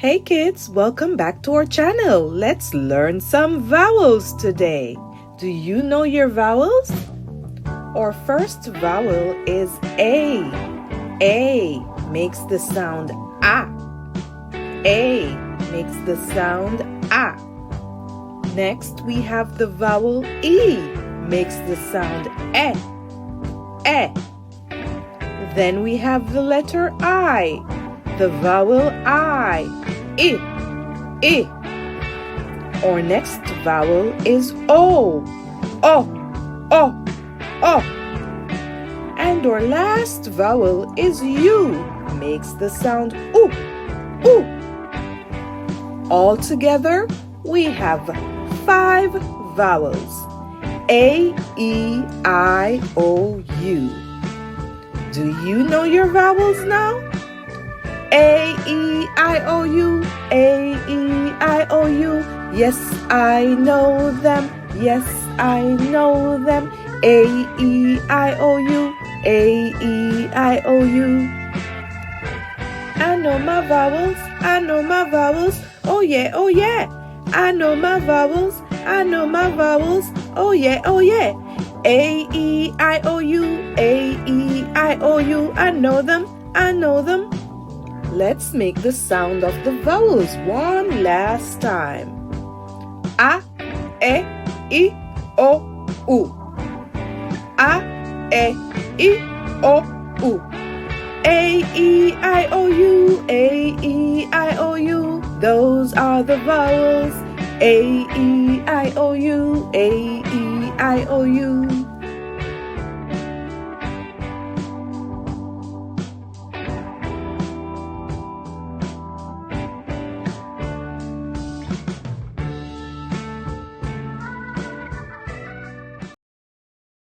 Hey kids, welcome back to our channel. Let's learn some vowels today. Do you know your vowels? Our first vowel is A. A makes the sound A. A makes the sound A. Next we have the vowel E, makes the sound E. E. Then we have the letter I, the vowel I. I. I. Our next vowel is O. O. O. O. And our last vowel is U, makes the sound U. U. All together, we have 5 vowels. A, E, I, O, U. Do you know your vowels now? A, E, I, O, U. A, E, I, O, U. Yes, I know them. Yes, I know them. A, E, I, O, U. A, E, I, O, U. I know my vowels. I know my vowels. Oh yeah, oh yeah. I know my vowels. I know my vowels. Oh yeah, oh yeah. A, E, I, O, U. A, E, I, O, U. I know them. I know them. Let's make the sound of the vowels one last time. A, E, I, O, U. A, E, I, O, U. A, E, I, O, U. A, E, I, O, U. Those are the vowels. A, E, I, O, U. A, E, I, O, U.